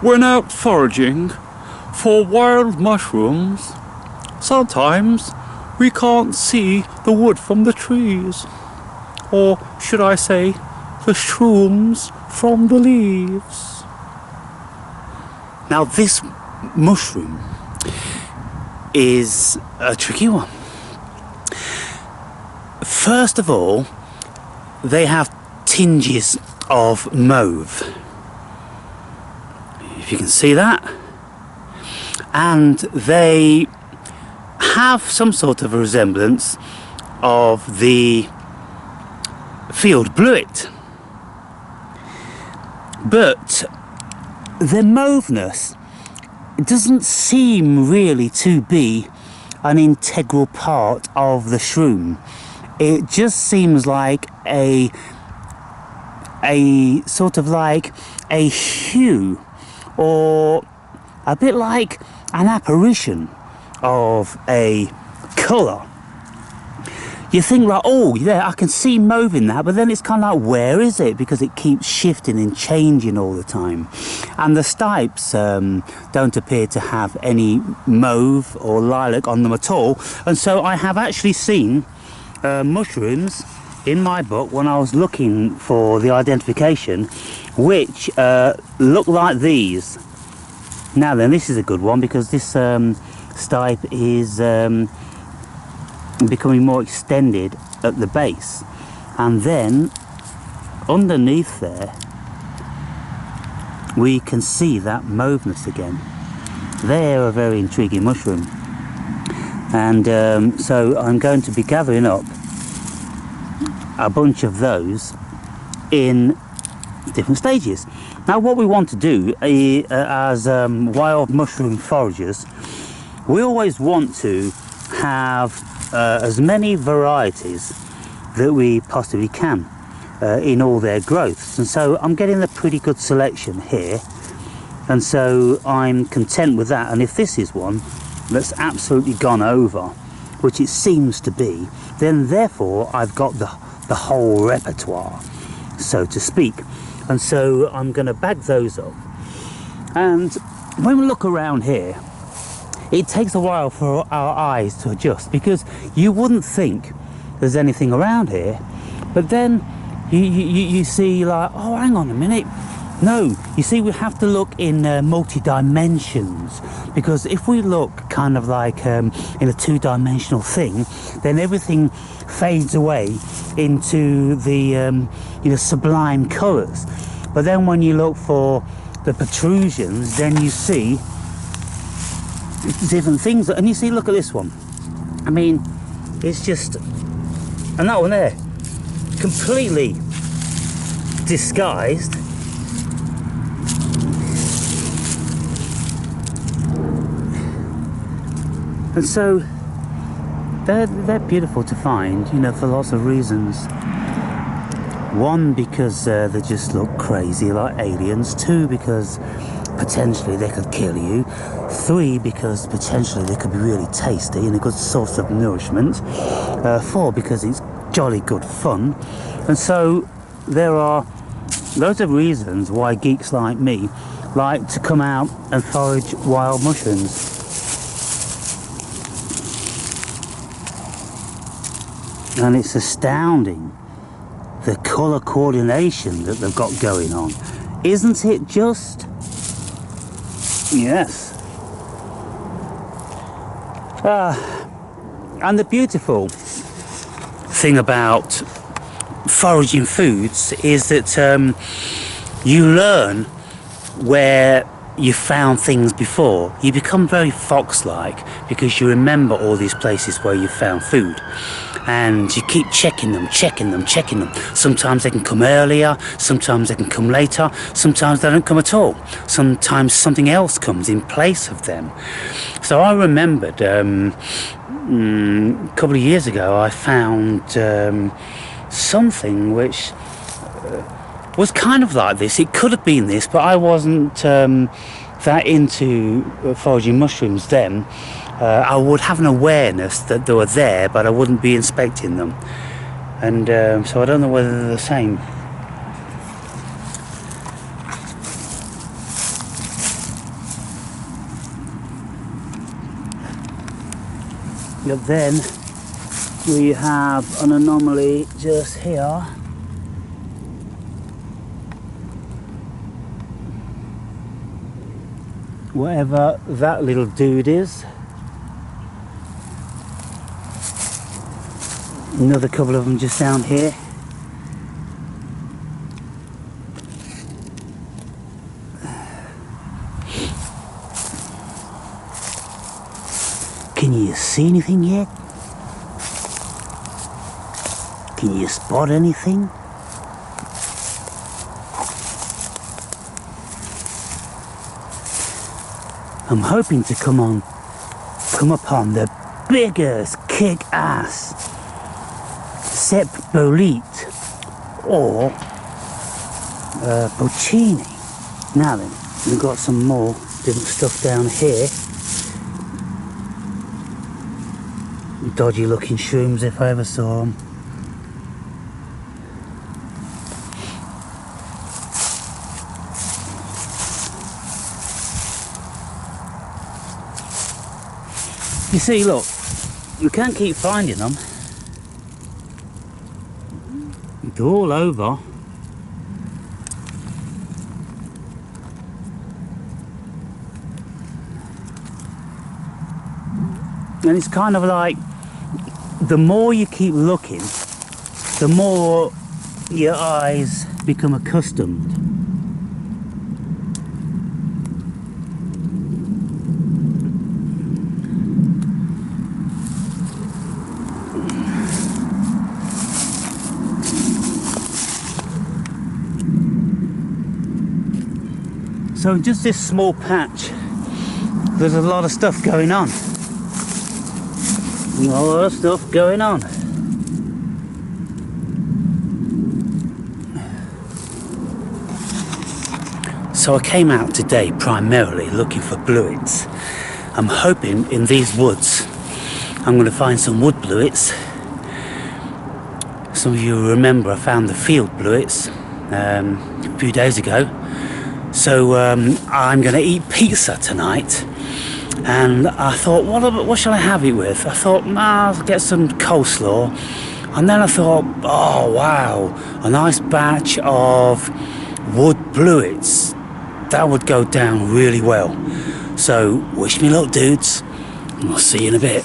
When out foraging for wild mushrooms, sometimes we can't see the wood from the trees. Or should I say, the shrooms from the leaves. Now this mushroom is a tricky one. First of all, they have tinges of mauve. If you can see that. And they have some sort of a resemblance of the field bluet. But the mauveness doesn't seem really to be an integral part of the shroom. It just seems like a sort of like a hue, or a bit like an apparition of a colour. You think like, oh yeah, I can see mauve in that, but then it's kind of like, where is it? Because it keeps shifting and changing all the time. And the stipes don't appear to have any mauve or lilac on them at all. And so I have actually seen mushrooms in my book when I was looking for the identification, which look like these. Now then, this is a good one, because this stipe is becoming more extended at the base, and then underneath there we can see that mauveness again. They're a very intriguing mushroom, and so I'm going to be gathering up a bunch of those in different stages. Now what we want to do as wild mushroom foragers, we always want to have as many varieties that we possibly can in all their growths, and so I'm getting a pretty good selection here, and so I'm content with that. And if this is one that's absolutely gone over, which it seems to be, then therefore I've got the whole repertoire, so to speak. And so I'm going to bag those up, and when we look around here, it takes a while for our eyes to adjust, because you wouldn't think there's anything around here, but then you see like, oh hang on a minute, no, you see we have to look in multi-dimensions, because if we look kind of like in a two-dimensional thing, then everything fades away into the sublime colours. But then when you look for the protrusions, then you see different things. And you see, look at this one, I mean, it's just, and that one there, completely disguised. And so they're beautiful to find, you know, for lots of reasons. One, because they just look crazy like aliens. Two, because potentially they could kill you. Three, because potentially they could be really tasty and a good source of nourishment. Four, because it's jolly good fun. And so there are loads of reasons why geeks like me like to come out and forage wild mushrooms. And it's astounding, the colour coordination that they've got going on. Isn't it just? Yes. And the beautiful thing about foraging foods is that you learn where you found things before. You become very fox-like, because you remember all these places where you found food, and you keep checking them. Sometimes they can come earlier, sometimes they can come later, sometimes they don't come at all, sometimes something else comes in place of them. So I remembered a couple of years ago I found something which was kind of like this. It could have been this, but I wasn't that into foraging mushrooms then. I would have an awareness that they were there, but I wouldn't be inspecting them. And so I don't know whether they're the same. But then we have an anomaly just here. Whatever that little dude is. Another couple of them just down here. Can you see anything yet? Can you spot anything? I'm hoping to come upon the biggest kick-ass bolete or Bocchini. Now then, we've got some more different stuff down here. Dodgy looking shrooms if I ever saw them. You see, look, we can't keep finding them. They're all over. And it's kind of like, the more you keep looking, the more your eyes become accustomed. So in just this small patch, there's a lot of stuff going on. A lot of stuff going on. So I came out today primarily looking for bluets. I'm hoping in these woods I'm going to find some wood bluets. Some of you remember I found the field bluets a few days ago. So I'm going to eat pizza tonight, and I thought, what shall I have it with? I thought, I'll get some coleslaw, and then I thought, oh wow, a nice batch of wood bluets. That would go down really well. So wish me luck, dudes, and I'll see you in a bit.